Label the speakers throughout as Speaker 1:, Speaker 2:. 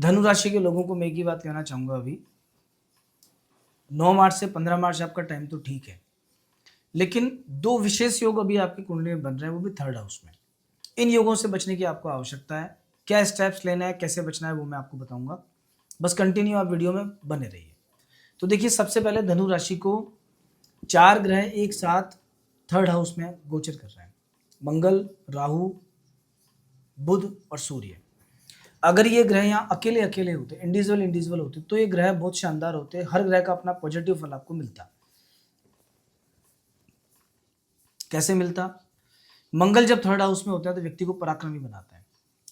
Speaker 1: धनु राशि के लोगों को मैं एक ही बात कहना चाहूँगा। अभी 9 मार्च से 15 मार्च आपका टाइम तो ठीक है, लेकिन 2 विशेष योग अभी आपकी कुंडली में बन रहे हैं, वो भी थर्ड हाउस में। इन योगों से बचने की आपको आवश्यकता है। क्या स्टेप्स लेना है, कैसे बचना है, वो मैं आपको बताऊंगा। बस कंटिन्यू आप वीडियो में बने रहिए। तो देखिए, सबसे पहले धनु राशि को 4 ग्रह एक साथ थर्ड हाउस में गोचर कर रहे हैं। मंगल, राहु, बुध और सूर्य। अगर ये ग्रह यहाँ अकेले अकेले होते, इंडिविजुअल होते, तो ये ग्रह बहुत शानदार होते। हर ग्रह का अपना पॉजिटिव फल आपको मिलता। कैसे मिलता? मंगल जब थर्ड हाउस में होता है तो व्यक्ति को पराक्रमी बनाता है।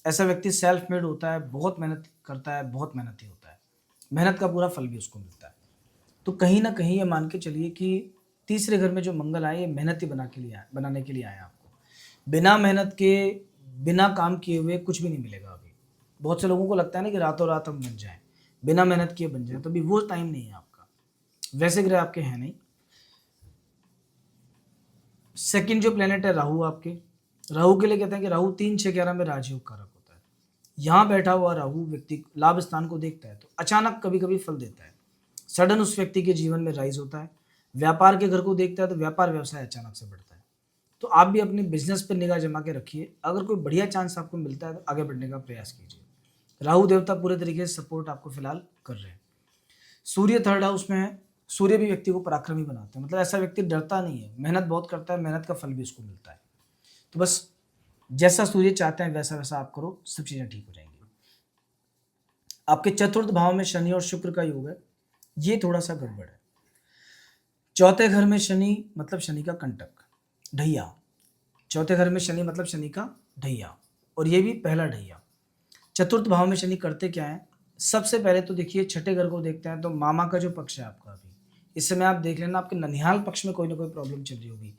Speaker 1: ऐसा व्यक्ति सेल्फ मेड होता है, बहुत मेहनत करता है, बहुत मेहनती होता है, मेहनत का पूरा फल भी उसको मिलता है। तो कहीं ना कहीं ये मान के चलिए कि तीसरे घर में जो मंगल आए, ये मेहनती बनाने के लिए आए आपको। बिना मेहनत के, बिना काम किए हुए कुछ भी नहीं मिलेगा। अभी बहुत से लोगों को लगता है ना कि रातों रात हम बन जाएं, बिना मेहनत किए बन जाए, तो अभी वो टाइम नहीं है आपका। वैसे ग्रह आपके हैं नहीं। सेकंड जो प्लेनेट है राहु आपके, राहु के लिए कहते हैं कि राहु 3, 6, 11 में राजयोग कारक होता है। यहाँ बैठा हुआ राहु व्यक्ति लाभ स्थान को देखता है तो अचानक कभी कभी फल देता है। सडन उस व्यक्ति के जीवन में राइज होता है। व्यापार के घर को देखता है तो व्यापार व्यवसाय अचानक से बढ़ता है। तो आप भी अपनी बिजनेस पर निगाह जमा के रखिए। अगर कोई बढ़िया चांस आपको मिलता है तो आगे बढ़ने का प्रयास कीजिए। राहु देवता पूरे तरीके से सपोर्ट आपको फिलहाल कर रहे हैं। सूर्य थर्ड हाउस में है। सूर्य भी व्यक्ति को पराक्रमी बनाते हैं, मतलब ऐसा व्यक्ति डरता नहीं है, मेहनत बहुत करता है, मेहनत का फल भी उसको मिलता है। तो बस जैसा सूर्य चाहते हैं वैसा वैसा आप करो, सब चीजें ठीक हो जाएंगी। आपके चतुर्थ भाव में शनि और शुक्र का योग है, ये थोड़ा सा गड़बड़ है। चौथे घर में शनि मतलब शनि का कंटक, ढैया। चौथे घर में शनि मतलब शनि का ढैया, और ये भी पहला ढैया। चतुर्थ भाव में शनि करते क्या है? सबसे पहले तो देखिए, छठे घर को देखते हैं तो मामा का जो पक्ष है आपका, अभी इस समय आप देख लेना आपके ननिहाल पक्ष में कोई ना कोई प्रॉब्लम चल रही होगी,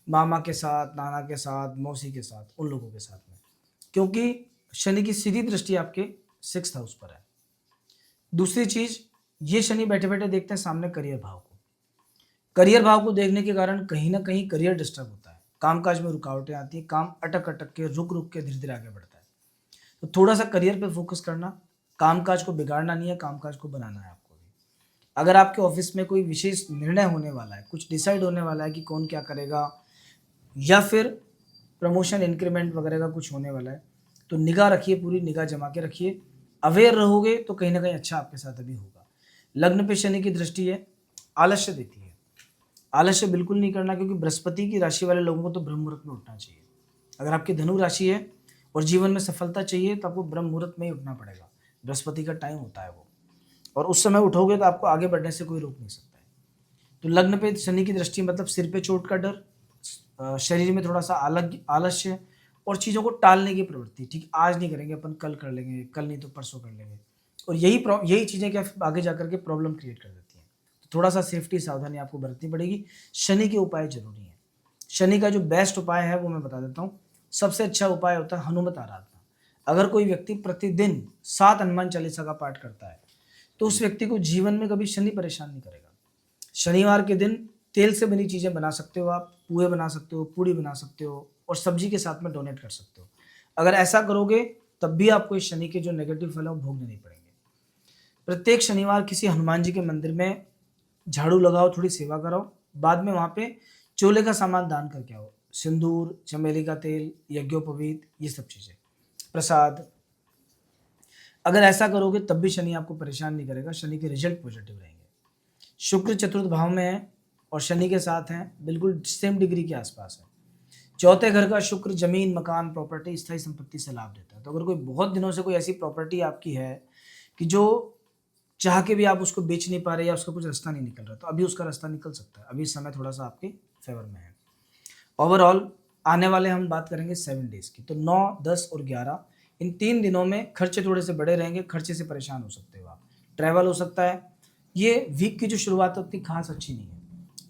Speaker 1: मामा के साथ, नाना के साथ, मौसी के साथ, उन लोगों के साथ में, क्योंकि शनि की सीधी दृष्टि आपके 6th हाउस पर है। दूसरी चीज, ये शनि बैठे बैठे देखते हैं सामने करियर भाव को। करियर भाव को देखने के कारण कहीं ना कहीं करियर डिस्टर्ब होता है, कामकाज में रुकावटें आती हैं, काम अटक अटक के, रुक रुक के, धीरे धीरे आगे बढ़ता है। तो थोड़ा सा करियर पे फोकस करना, कामकाज को बिगाड़ना नहीं है, कामकाज को बनाना है आपको भी। अगर आपके ऑफिस में कोई विशेष निर्णय होने वाला है, कुछ डिसाइड होने वाला है कि कौन क्या करेगा, या फिर प्रमोशन इंक्रीमेंट वगैरह का कुछ होने वाला है, तो निगाह रखिए, पूरी निगाह जमा के रखिए। अवेयर रहोगे तो कहीं ना कहीं अच्छा आपके साथ अभी होगा। लग्न पे शनि की दृष्टि है, आलस्य देती है। आलस्य बिल्कुल नहीं करना, क्योंकि बृहस्पति की राशि वाले लोगों को तो ब्रह्म मुहूर्त में उठना चाहिए। अगर आपकी धनु राशि है और जीवन में सफलता चाहिए तो आपको ब्रह्म मुहूर्त में ही उठना पड़ेगा। बृहस्पति का टाइम होता है वो, और उस समय उठोगे तो आपको आगे बढ़ने से कोई रोक नहीं सकता है। तो लग्न पे शनि की दृष्टि मतलब सिर पे चोट का डर, शरीर में थोड़ा सा आलस्य और चीज़ों को टालने की प्रवृत्ति। ठीक, आज नहीं करेंगे अपन, कल कर लेंगे, कल नहीं तो परसों कर लेंगे, और यही चीज़ें क्या आगे जाकर के प्रॉब्लम क्रिएट कर देती हैं। तो थोड़ा सा सेफ्टी, सावधानी आपको बरतनी पड़ेगी। शनि के उपाय जरूरी हैं। शनि का जो बेस्ट उपाय है वो मैं बता देता हूँ। सबसे अच्छा उपाय होता है हनुमत आराधना। अगर कोई व्यक्ति प्रतिदिन 7 हनुमान चालीसा का पाठ करता है तो उस व्यक्ति को जीवन में कभी शनि परेशान नहीं करेगा। शनिवार के दिन तेल से बनी चीज़ें बना सकते हो आप, पुए बना सकते हो, पूड़ी बना सकते हो, और सब्जी के साथ में डोनेट कर सकते हो। अगर ऐसा करोगे तब भी आपको इस शनि के जो नेगेटिव फल है वो भोगने नहीं पड़ेंगे। प्रत्येक शनिवार किसी हनुमान जी के मंदिर में झाड़ू लगाओ, थोड़ी सेवा कराओ, बाद में वहाँ पे चोले का सामान दान करके आओ, सिंदूर, चमेली का तेल, यज्ञोपवीत, ये सब चीज़ें, प्रसाद। अगर ऐसा करोगे तब भी शनि आपको परेशान नहीं करेगा, शनि के रिजल्ट पॉजिटिव रहेंगे। शुक्र चतुर्थ भाव में है और शनि के साथ हैं, बिल्कुल सेम डिग्री के आसपास है। चौथे घर का शुक्र जमीन, मकान, प्रॉपर्टी, स्थायी संपत्ति से लाभ देता है। तो अगर कोई बहुत दिनों से कोई ऐसी प्रॉपर्टी आपकी है कि जो चाह के भी आप उसको बेच नहीं पा रहे, या उसका कुछ रास्ता नहीं निकल रहा, तो अभी उसका रास्ता निकल सकता है। अभी समय थोड़ा सा आपके फेवर में है। ओवरऑल आने वाले हम बात करेंगे 7 डेज की, तो 9, 10 और 11, इन 3 दिनों में खर्चे थोड़े से बड़े रहेंगे। खर्चे से परेशान हो सकते हो आप, ट्रैवल हो सकता है। ये वीक की जो शुरुआत है उतनी खास अच्छी नहीं है।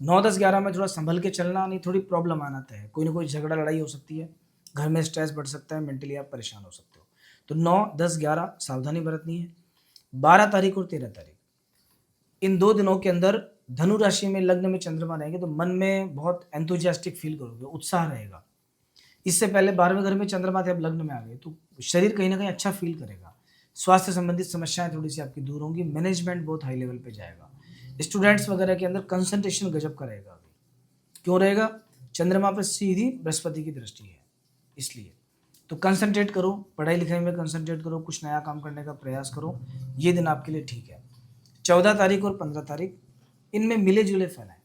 Speaker 1: 9, 10, 11 में थोड़ा संभल के चलना, नहीं थोड़ी प्रॉब्लम आना तय है। कोई ना कोई झगड़ा लड़ाई हो सकती है, घर में स्ट्रेस बढ़ सकता है, मेंटली आप परेशान हो सकते हो। तो 9, 10, 11 सावधानी बरतनी है। 12 तारीख और 13 तारीख, इन 2 दिनों के अंदर धनु राशि में लग्न में चंद्रमा रहेंगे, तो मन में बहुत एंथुजियास्टिक फील करोगे, उत्साह रहेगा। इससे पहले 12वें घर में चंद्रमा थे, अब लग्न में आ गए, तो शरीर कहीं ना कहीं अच्छा फील करेगा। स्वास्थ्य संबंधित समस्याएं थोड़ी सी आपकी दूर होंगी, मैनेजमेंट बहुत हाई लेवल पे जाएगा। स्टूडेंट्स वगैरह के अंदर कंसंट्रेशन गजब का रहेगा अभी। क्यों रहेगा? चंद्रमा पर सीधी बृहस्पति की दृष्टि है, इसलिए तो कंसंट्रेट करो, पढ़ाई लिखाई में कंसंट्रेट करो, कुछ नया काम करने का प्रयास करो, ये दिन आपके लिए ठीक है। 14 तारीख और 15 तारीख इनमें मिले जुले फल हैं।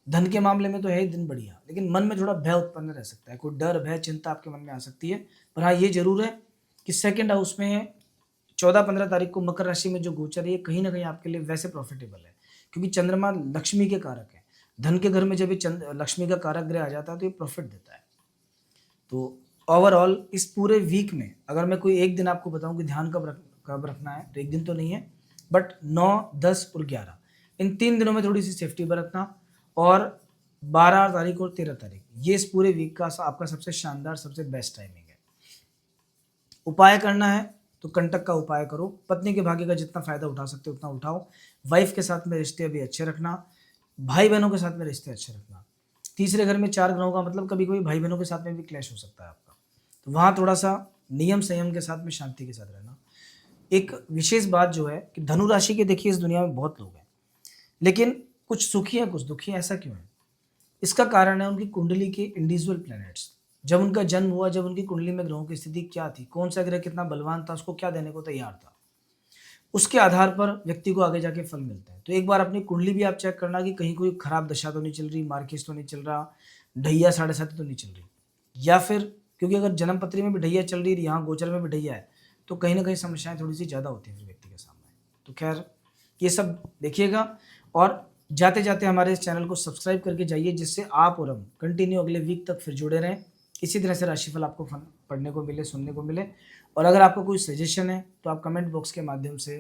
Speaker 1: धन के मामले में तो है ही दिन बढ़िया, लेकिन मन में थोड़ा भय उत्पन्न रह सकता है, कोई डर भय चिंता आपके मन में आ सकती है। पर हाँ, ये जरूर है कि सेकेंड हाउस में 14-15 तारीख को मकर राशि में जो गोचर है, ये कहीं ना कहीं आपके लिए वैसे प्रॉफिटेबल है, क्योंकि चंद्रमा लक्ष्मी के कारक है। धन के घर में जब ये लक्ष्मी का कारक ग्रह आ जाता है तो ये प्रॉफिट देता है। तो ओवरऑल इस पूरे वीक में अगर मैं कोई एक दिन आपको बताऊं कि ध्यान कब रखना है, तो एक दिन तो नहीं है, बट 9, 10 और 11 इन 3 दिनों में थोड़ी सी सेफ्टी बरतना, और 12 तारीख और 13 तारीख ये इस पूरे वीक का आपका सबसे शानदार सबसे बेस्ट टाइमिंग है। उपाय करना है तो कंटक का उपाय करो, पत्नी के भाग्य का जितना फायदा उठा सकते हो उतना उठाओ। वाइफ के साथ में रिश्ते अभी अच्छे रखना, भाई बहनों के साथ में रिश्ते अच्छे रखना। तीसरे घर में 4 ग्रहों का मतलब कभी कभी भाई बहनों के साथ में भी क्लैश हो सकता है आपका, तो वहाँ थोड़ा सा नियम संयम के साथ में शांति के साथ रहना। एक विशेष बात जो है कि धनु राशि के देखिए इस दुनिया में बहुत लोग हैं, लेकिन कुछ सुखी हैं कुछ दुखी हैं। ऐसा क्यों है? इसका कारण है उनकी कुंडली के इंडिविजुअल प्लैनेट्स। जब उनका जन्म हुआ, जब उनकी कुंडली में ग्रहों की स्थिति क्या थी, कौन सा ग्रह कितना बलवान था, उसको क्या देने को तैयार था, उसके आधार पर व्यक्ति को आगे जाके फल मिलता है। तो एक बार अपनी कुंडली भी आप चेक करना कि कहीं कोई खराब दशा तो नहीं चल रही, मार्केस तो नहीं चल रहा, ढैया 7.5 तो नहीं चल रही, या फिर क्योंकि अगर जन्म पत्री में भी ढैया चल रही है, यहाँ गोचर में भी ढैया है, तो कहीं ना कहीं समस्याएं थोड़ी सी ज़्यादा होती हैं फिर व्यक्ति के सामने। तो खैर ये सब देखिएगा, और जाते जाते हमारे इस चैनल को सब्सक्राइब करके जाइए, जिससे आप और हम कंटिन्यू अगले वीक तक फिर जुड़े रहें, इसी तरह से राशिफल आपको पढ़ने को मिले, सुनने को मिले। और अगर आपको कोई सजेशन है तो आप कमेंट बॉक्स के माध्यम से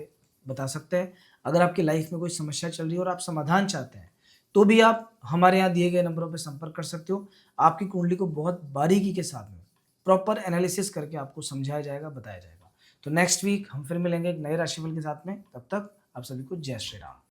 Speaker 1: बता सकते हैं। अगर आपकी लाइफ में कोई समस्या चल रही है और आप समाधान चाहते हैं, तो भी आप हमारे यहाँ दिए गए नंबरों पर संपर्क कर सकते हो। आपकी कुंडली को बहुत बारीकी के साथ में प्रॉपर एनालिसिस करके आपको समझाया जाएगा, बताया जाएगा। तो नेक्स्ट वीक हम फिर मिलेंगे एक नए राशिफल के साथ में। तब तक आप सभी को जय श्री राम।